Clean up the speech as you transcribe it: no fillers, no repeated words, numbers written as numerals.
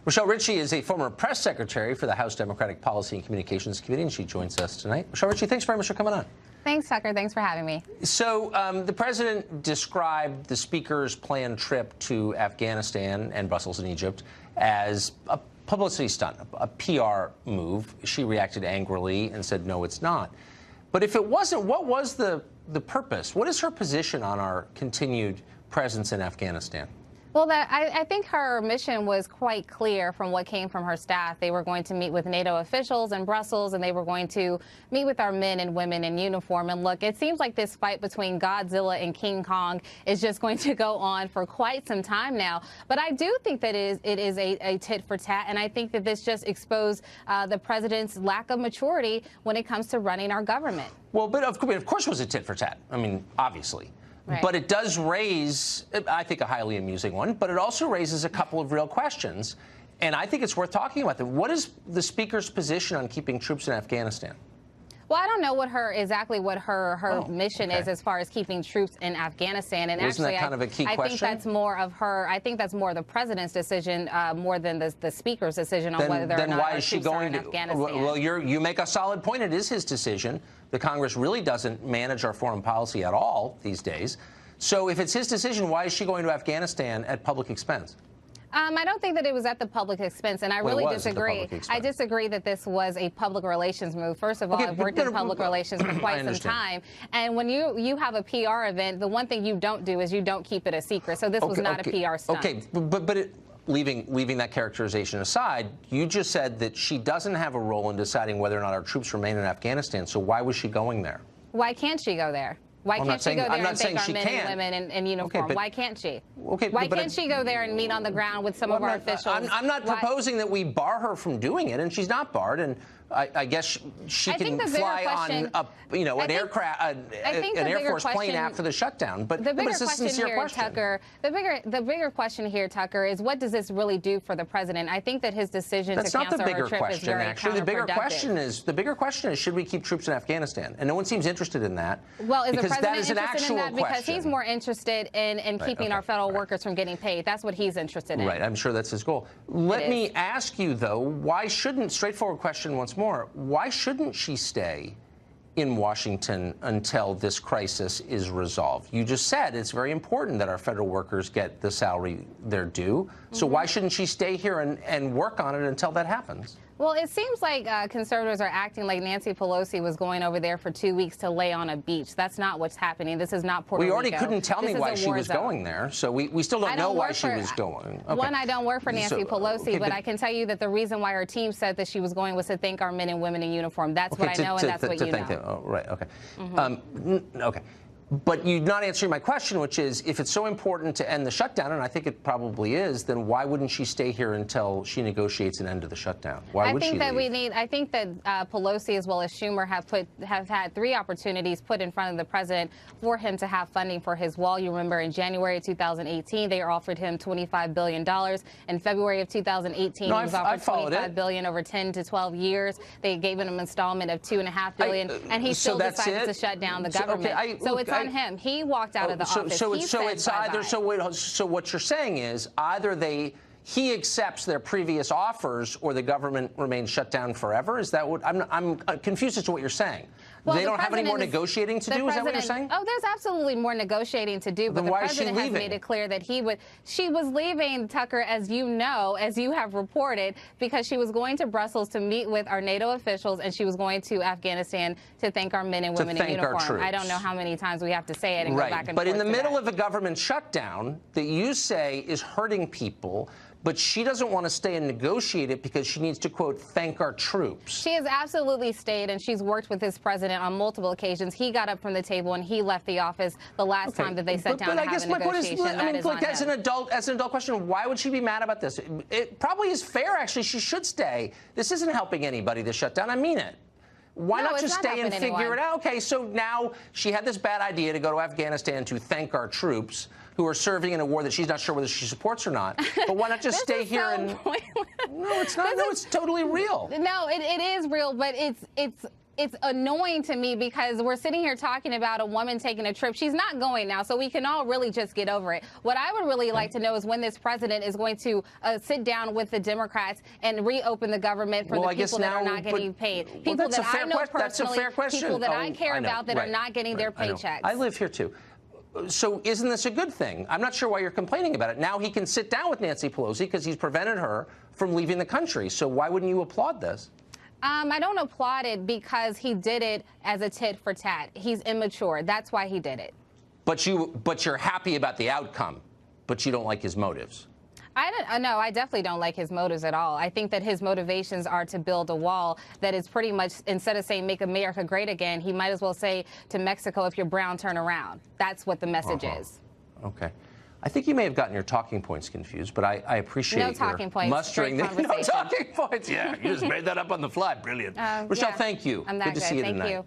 Rochelle Ritchie is a former press secretary for the House Democratic Policy and Communications Committee, and she joins us tonight. Rochelle Ritchie, thanks very much for coming on. Thanks, Tucker. Thanks for having me. So the president described the speaker's planned trip to Afghanistan and Brussels and Egypt as a publicity stunt, a PR move. She reacted angrily and said, no, it's not. But if it wasn't, what was the purpose? What is her position on our continued presence in Afghanistan? Well, I think her mission was quite clear from what came from her staff. They were going to meet with NATO officials in Brussels, and they were going to meet with our men and women in uniform. And look, it seems like this fight between Godzilla and King Kong is just going to go on for quite some time now. But I do think that it is a tit for tat, and I think that this just exposed the president's lack of maturity when it comes to running our government. Well, but of course it was a tit for tat. I mean, obviously. Right. But it does raise, I think, a highly amusing one, but it also raises a couple of real questions. And I think it's worth talking about them. What is the speaker's position on keeping troops in Afghanistan? Well, I don't know exactly what her mission is as far as keeping troops in Afghanistan. And Isn't actually, that kind of a key question? I think that's more of her. I think that's more the president's decision, more than the speaker's decision on whether or not our troops are in Afghanistan. Well, you make a solid point. It is his decision. The Congress really doesn't manage our foreign policy at all these days. So if it's his decision, why is she going to Afghanistan at public expense? I don't think that it was at the public expense, and I really disagree. I disagree that this was a public relations move. First of all, I've worked in public relations for quite some time, and when you have a PR event, the one thing you don't do is you don't keep it a secret. So this was not a PR stunt. Okay, but leaving that characterization aside, you just said that she doesn't have a role in deciding whether or not our troops remain in Afghanistan. So why was she going there? Why can't she go there? Why can't she go there and thank our men and women in uniform? Okay, Why can't she? Okay, why can't she go there and meet on the ground with some of our officials? I'm not proposing that we bar her from doing it, and she's not barred. And I guess she can fly on an Air Force plane after the shutdown. But the bigger it's a sincere question. Tucker, the bigger question here, Tucker, is what does this really do for the president? I think that his decision to cancel her trip is very counterproductive. The bigger question is should we keep troops in Afghanistan? And no one seems interested in that. Well, is the president that is interested in that? Because he's more interested in keeping our federal workers from getting paid. That's what he's interested in. Right. I'm sure that's his goal. Let me ask you, though, why shouldn't, straightforward question once more, why shouldn't she stay in Washington until this crisis is resolved? You just said it's very important that our federal workers get the salary they're due. So why shouldn't she stay here and work on it until that happens? Well, it seems like conservatives are acting like Nancy Pelosi was going over there for 2 weeks to lay on a beach. That's not what's happening. This is not Puerto Rico. We already couldn't tell me why she was going there, so we still don't know why she was going. Okay. One, I don't work for Nancy Pelosi, but I can tell you that the reason why her team said that she was going was to thank our men and women in uniform. That's what I know, and that's what you know. Oh, right, okay. Okay. But you're not answering my question, which is, if it's so important to end the shutdown, and I think it probably is, then why wouldn't she stay here until she negotiates an end to the shutdown? Why would she leave? I think that Pelosi as well as Schumer have had 3 opportunities put in front of the president for him to have funding for his wall. You remember in January of 2018, they offered him $25 billion. In February of 2018, he was offered $25 billion over 10 to 12 years. They gave him an installment of $2.5 billion, and he still decided to shut down the government. So it's on him. He walked out of the office. So it's either. So what you're saying is either he accepts their previous offers, or the government remains shut down forever. Is that what I'm confused as to what you're saying? Well, they don't have any more negotiating to do. Is that what you're saying? Oh, there's absolutely more negotiating to do. But the president has made it clear that she was leaving, Tucker, as you know, as you have reported, because she was going to Brussels to meet with our NATO officials, and she was going to Afghanistan to thank our men and women in uniform. I don't know how many times we have to say it and go back and forth. But in the middle of a government shutdown that you say is hurting people, but she doesn't want to stay and negotiate it because she needs to, quote, thank our troops. She has absolutely stayed, and she's worked with this president on multiple occasions. He got up from the table and he left the office the last time that they sat down to have a negotiation. As an adult question, why would she be mad about this? It probably is fair, actually. She should stay. This isn't helping anybody, this shutdown. I mean it. Why not just stay and figure it out? Okay, so now she had this bad idea to go to Afghanistan to thank our troops who are serving in a war that she's not sure whether she supports or not. But why not just stay here and... No, it's not. No, it's totally real. No, it is real, but it's it's annoying to me because we're sitting here talking about a woman taking a trip. She's not going now, so we can all really just get over it. What I would really like to know is when this president is going to sit down with the Democrats and reopen the government for the people that are not getting paid. People that I know personally, people that I care about that are not getting their paychecks. I live here too. So isn't this a good thing? I'm not sure why you're complaining about it. Now he can sit down with Nancy Pelosi because he's prevented her from leaving the country. So why wouldn't you applaud this? I don't applaud it because he did it as a tit for tat. He's immature. That's why he did it. But you're happy about the outcome, but you don't like his motives. No, I definitely don't like his motives at all. I think that his motivations are to build a wall that is pretty much, instead of saying make America great again, he might as well say to Mexico, if you're brown, turn around. That's what the message is. Okay. I think you may have gotten your talking points confused, but I appreciate no talking points, mustering the no talking points. Yeah, you just made that up on the fly. Brilliant. Rochelle, yeah, thank you. I'm that good to see you Thank tonight. You.